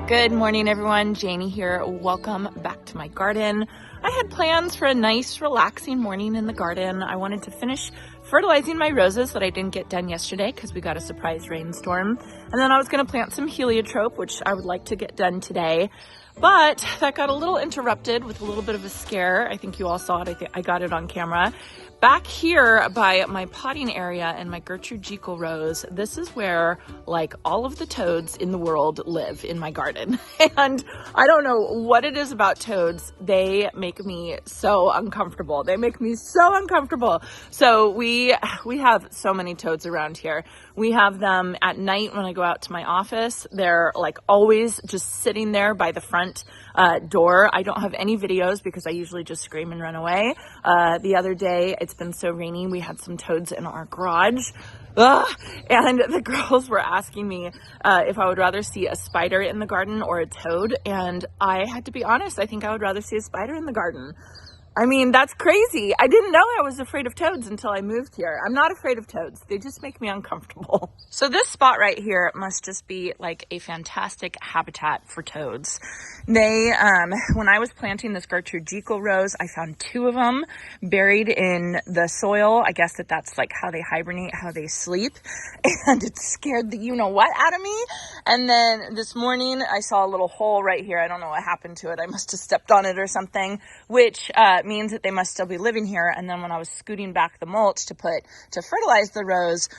Good morning, everyone. Janie here. Welcome back to my garden. I had plans for a nice, relaxing morning in the garden. I wanted to finish fertilizing my roses that I didn't get done yesterday because we got a surprise rainstorm. And then I was going to plant some heliotrope, which I would like to get done today. But that got a little interrupted with a little bit of a scare. I think you all saw it. I think I got it on camera. Back here by my potting area and my Gertrude Jekyll rose, this is where like all of the toads in the world live in my garden. And I don't know what it is about toads. They make me so uncomfortable. They make me so uncomfortable. So we have so many toads around here. We have them at night when I go out to my office. They're like always just sitting there by the front door. I don't have any videos because I usually just scream and run away. The other day, it's been so rainy, we had some toads in our garage. And the girls were asking me if I would rather see a spider in the garden or a toad. And I had to be honest, I think I would rather see a spider in the garden. I mean, that's crazy. I didn't know I was afraid of toads until I moved here. I'm not afraid of toads. They just make me uncomfortable. So this spot right here must just be like a fantastic habitat for toads. They, when I was planting this Gertrude Jekyll rose, I found 2 of them buried in the soil. I guess that's like how they hibernate, how they sleep. And it scared the you-know-what out of me. And then this morning I saw a little hole right here. I don't know what happened to it. I must have stepped on it or something, which, means that they must still be living here. And then when I was scooting back the mulch to fertilize the rose,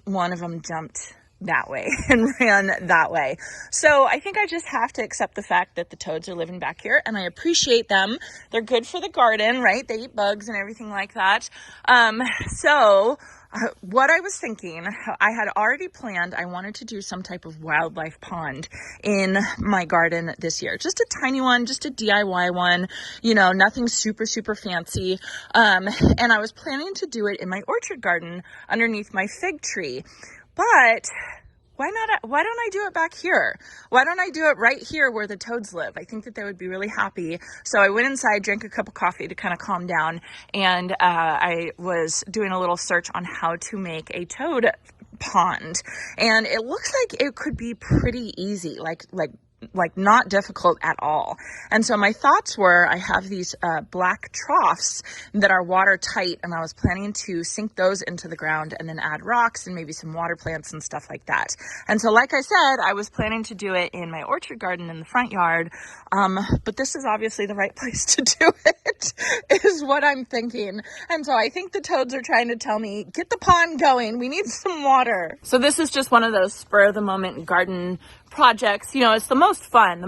one of them jumped that way and ran that way. So I think I just have to accept the fact that the toads are living back here, and I appreciate them. They're good for the garden, right? They eat bugs and everything like that. What I was thinking, I had already planned, I wanted to do some type of wildlife pond in my garden this year. Just a tiny one, just a DIY one, you know, nothing super, super fancy. And I was planning to do it in my orchard garden underneath my fig tree. But why don't I do it back here? Why don't I do it right here where the toads live? I think that they would be really happy. So I went inside, drank a cup of coffee to kind of calm down, and I was doing a little search on how to make a toad pond. And it looks like it could be pretty easy, like not difficult at all. And so my thoughts were, I have these black troughs that are watertight, and I was planning to sink those into the ground and then add rocks and maybe some water plants and stuff like that. And so like I said, I was planning to do it in my orchard garden in the front yard, but this is obviously the right place to do it, is what I'm thinking. And so I think the toads are trying to tell me, get the pond going, we need some water. So this is just one of those spur of the moment garden projects. You know, it's the most fun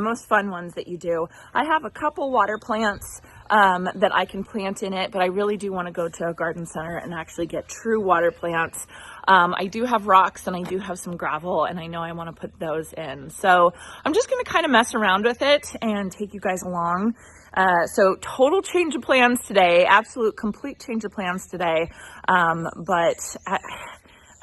ones that you do. I have a couple water plants that I can plant in it, but I really do want to go to a garden center and actually get true water plants. I do have rocks and I do have some gravel, and I know I want to put those in. So I'm just going to kind of mess around with it and take you guys along. So total change of plans today, absolute complete change of plans today. But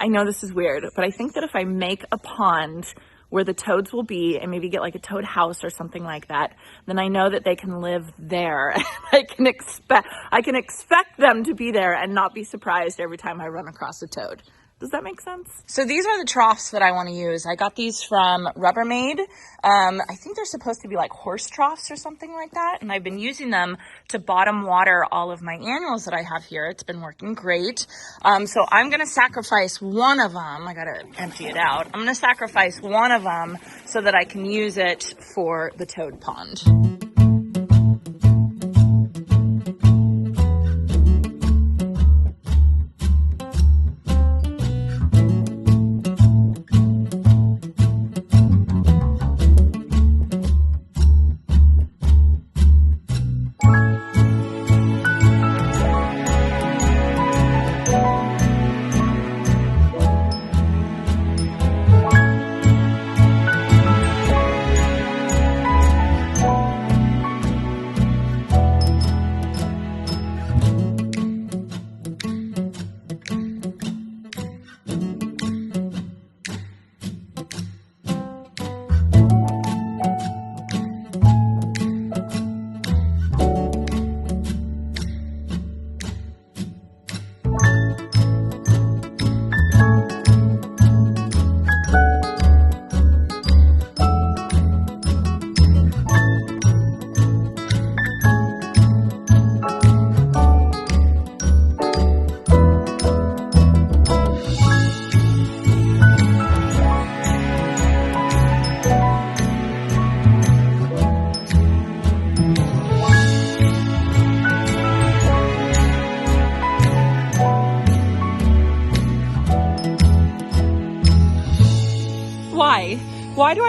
I know this is weird, but I think that if I make a pond where the toads will be, and maybe get like a toad house or something like that, then I know that they can live there. I can expect them to be there and not be surprised every time I run across a toad. Does that make sense? So these are the troughs that I want to use. I got these from Rubbermaid. I think they're supposed to be like horse troughs or something like that. And I've been using them to bottom water all of my annuals that I have here. It's been working great. So I'm going to sacrifice one of them. I got to empty it out. I'm going to sacrifice one of them so that I can use it for the toad pond.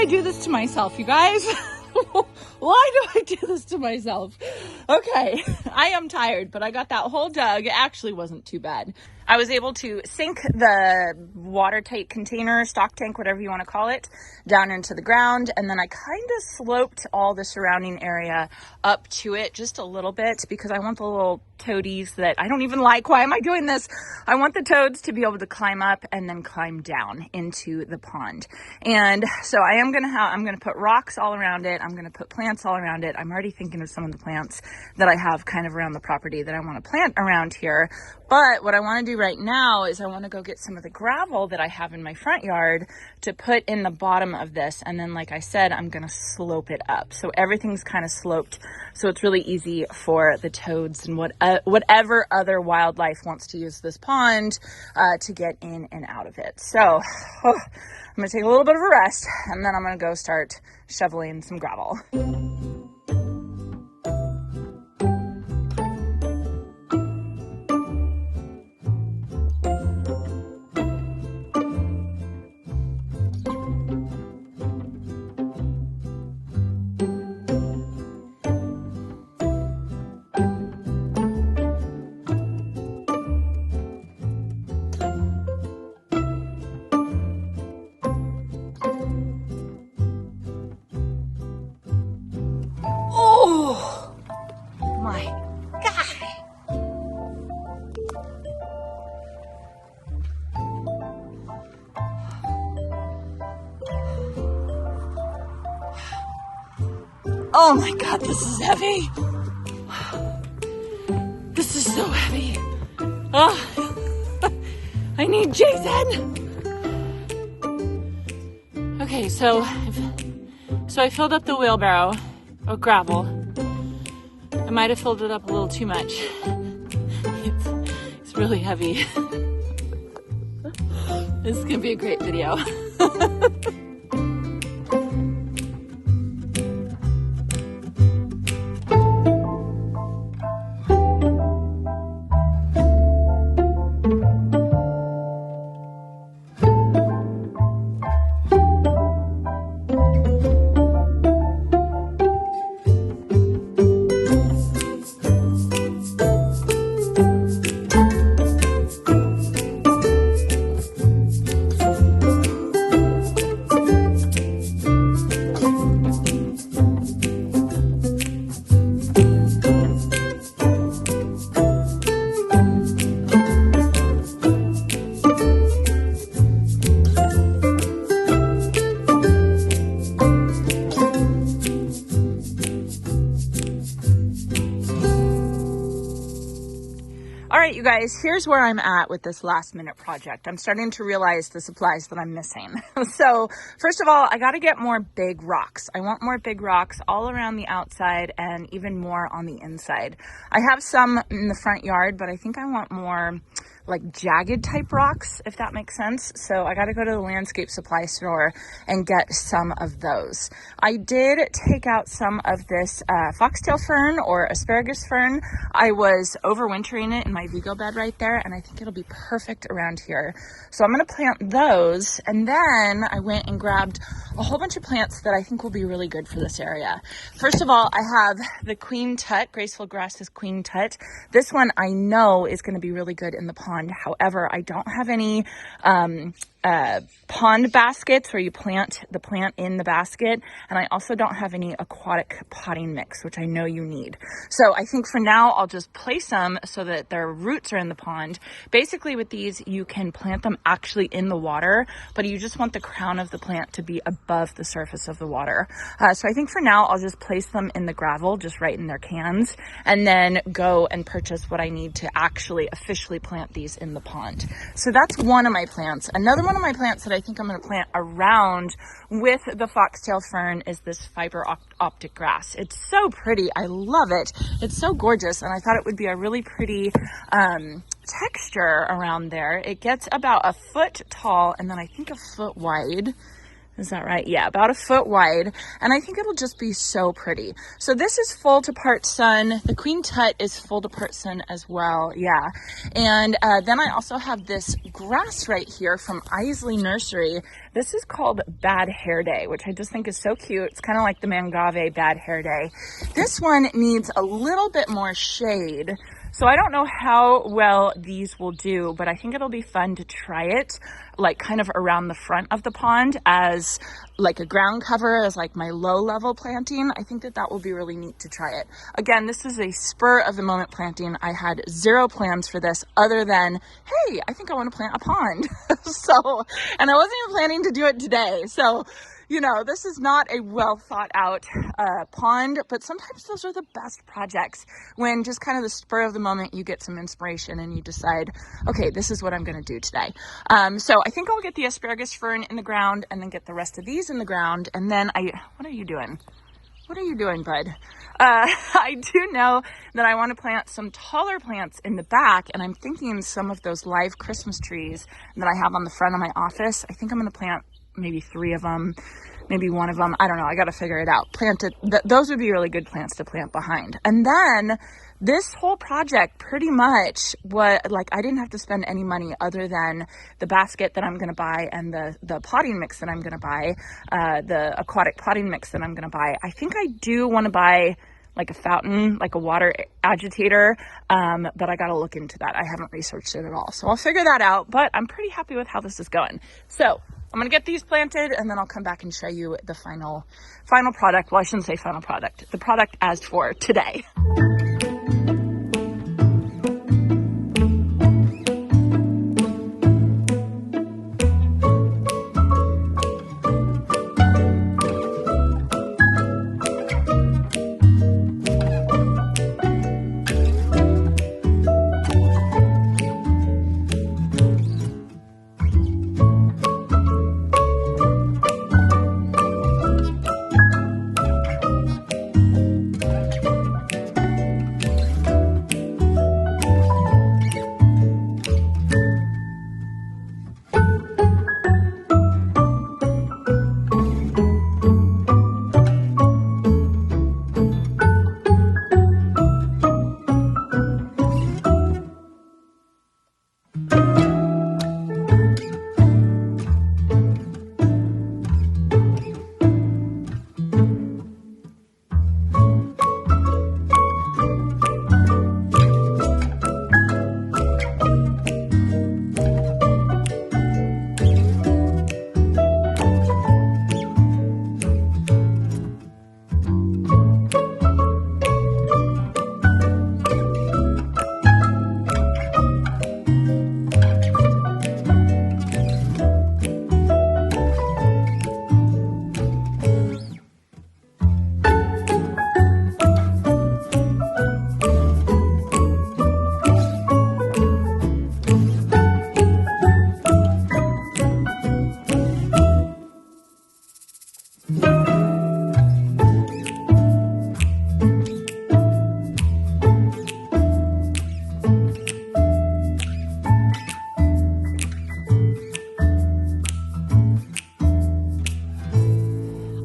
I do this to myself, you guys? Why do I do this to myself? Okay, I am tired, but I got that whole jug. It actually wasn't too bad. I was able to sink the watertight container, stock tank, whatever you want to call it, down into the ground. And then I kind of sloped all the surrounding area up to it just a little bit because I want the little toadies that I don't even like. Why am I doing this? I want the toads to be able to climb up and then climb down into the pond. And so I'm going to put rocks all around it. I'm going to put plants all around it. I'm already thinking of some of the plants that I have kind of around the property that I want to plant around here. But what I want to do right now is I want to go get some of the gravel that I have in my front yard to put in the bottom of this. And then, like I said, I'm going to slope it up. So everything's kind of sloped. So it's really easy for the toads and whatever other wildlife wants to use this pond to get in and out of it. So I'm going to take a little bit of a rest and then I'm going to go start shoveling some gravel. Oh my God, this is heavy. This is so heavy. Oh, I need Jason. Okay, so I filled up the wheelbarrow of gravel. I might have filled it up a little too much. It's really heavy. This is gonna be a great video. You guys, here's where I'm at with this last minute project. I'm starting to realize the supplies that I'm missing. So first of all, I got to get more big rocks. I want more big rocks all around the outside and even more on the inside. I have some in the front yard, but I think I want more like jagged type rocks, if that makes sense. So I got to go to the landscape supply store and get some of those. I did take out some of this foxtail fern or asparagus fern. I was overwintering it in my Vigo bed right there, and I think it'll be perfect around here. So I'm going to plant those, and then I went and grabbed a whole bunch of plants that I think will be really good for this area. First of all, I have the Queen Tut, Graceful Grasses Queen Tut. This one I know is going to be really good in the pond. However, I don't have any pond baskets where you plant the plant in the basket, and I also don't have any aquatic potting mix, which I know you need. So I think for now I'll just place them so that their roots are in the pond. Basically with these you can plant them actually in the water, but you just want the crown of the plant to be above the surface of the water. So I think for now I'll just place them in the gravel, just right in their cans, and then go and purchase what I need to actually officially plant these in the pond. So that's one of my plants. Another one of my plants that I think I'm going to plant around with the foxtail fern is this fiber optic grass. It's so pretty. I love it. It's so gorgeous, and I thought it would be a really pretty texture around there. It gets about a foot tall and then I think a foot wide. Is that right? Yeah, about 1 foot wide. And I think it'll just be so pretty. So this is full to part sun. The Queen Tut is full to part sun as well. Yeah. And then I also have this grass right here from Isley Nursery. This is called Bad Hair Day, which I just think is so cute. It's kind of like the Mangave Bad Hair Day. This one needs a little bit more shade. So I don't know how well these will do, but I think it'll be fun to try it like kind of around the front of the pond as like a ground cover, as like my low level planting. I think that that will be really neat to try it. Again, this is a spur of the moment planting. I had zero plans for this other than, hey, I think I want to plant a pond. And I wasn't even planning to do it today. So, you know, this is not a well thought out pond, but sometimes those are the best projects when just kind of the spur of the moment you get some inspiration and you decide, okay, this is what I'm going to do today. So I think I'll get the asparagus fern in the ground and then get the rest of these in the ground. And then what are you doing? What are you doing, bud? I do know that I want to plant some taller plants in the back, and I'm thinking some of those live Christmas trees that I have on the front of my office. I think I'm going to plant maybe 3 of them, maybe 1 of them. I don't know. I got to figure it out. Those would be really good plants to plant behind. And then this whole project pretty much I didn't have to spend any money other than the basket that I'm going to buy and the potting mix that I'm going to buy, the aquatic potting mix that I'm going to buy. I think I do want to buy like a fountain, like a water agitator, but I got to look into that. I haven't researched it at all. So I'll figure that out, but I'm pretty happy with how this is going. So I'm going to get these planted and then I'll come back and show you the final product. Well, I shouldn't say final product, the product as for today.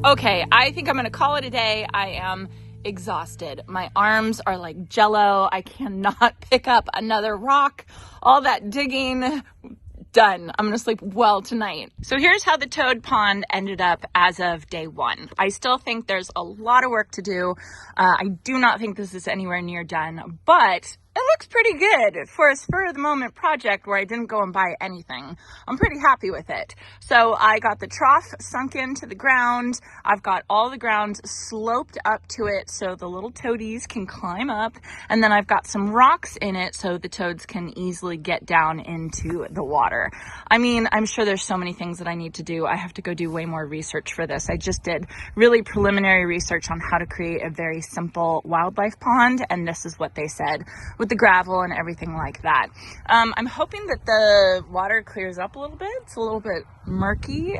Okay, I think I'm going to call it a day. I am exhausted. My arms are like jello. I cannot pick up another rock. All that digging, done. I'm gonna sleep well tonight. So here's how the toad pond ended up as of day 1. I still think there's a lot of work to do. I do not think this is anywhere near done, but it looks pretty good for a spur of the moment project where I didn't go and buy anything. I'm pretty happy with it. So I got the trough sunk into the ground. I've got all the ground sloped up to it so the little toadies can climb up. And then I've got some rocks in it so the toads can easily get down into the water. I mean, I'm sure there's so many things that I need to do. I have to go do way more research for this. I just did really preliminary research on how to create a very simple wildlife pond, and this is what they said. With with the gravel and everything like that. I'm hoping that the water clears up a little bit. It's a little bit murky.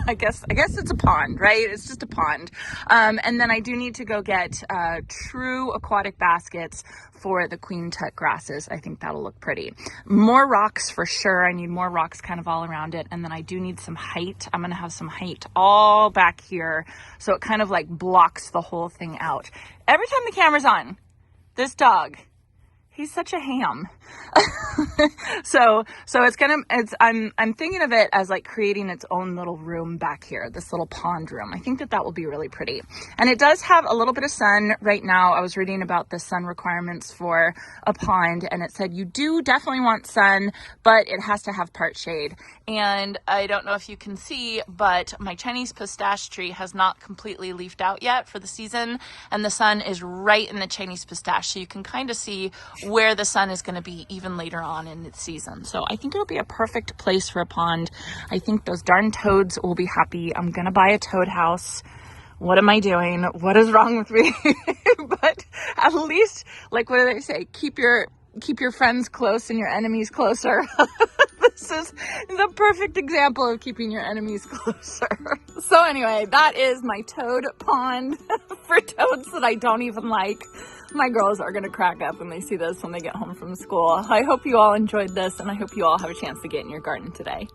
I guess it's a pond, right? It's just a pond. And then I do need to go get true aquatic baskets for the queen tut grasses. I think that'll look pretty. More rocks for sure. I need more rocks kind of all around it. And then I do need some height. I'm going to have some height all back here, so it kind of like blocks the whole thing out. Every time the camera's on, this dog, he's such a ham. So I'm thinking of it as like creating its own little room back here, this little pond room. I think that will be really pretty. And it does have a little bit of sun right now. I was reading about the sun requirements for a pond, and it said you do definitely want sun, but it has to have part shade. And I don't know if you can see, but my Chinese pistache tree has not completely leafed out yet for the season, and the sun is right in the Chinese pistache. So you can kind of see where the sun is going to be even later on in its season. So I think it'll be a perfect place for a pond. I think those darn toads will be happy. I'm going to buy a toad house. What am I doing? What is wrong with me? But at least, like, what do they say? Keep your friends close and your enemies closer. This is the perfect example of keeping your enemies closer. So anyway, that is my toad pond for toads that I don't even like. My girls are going to crack up when they see this when they get home from school. I hope you all enjoyed this, and I hope you all have a chance to get in your garden today.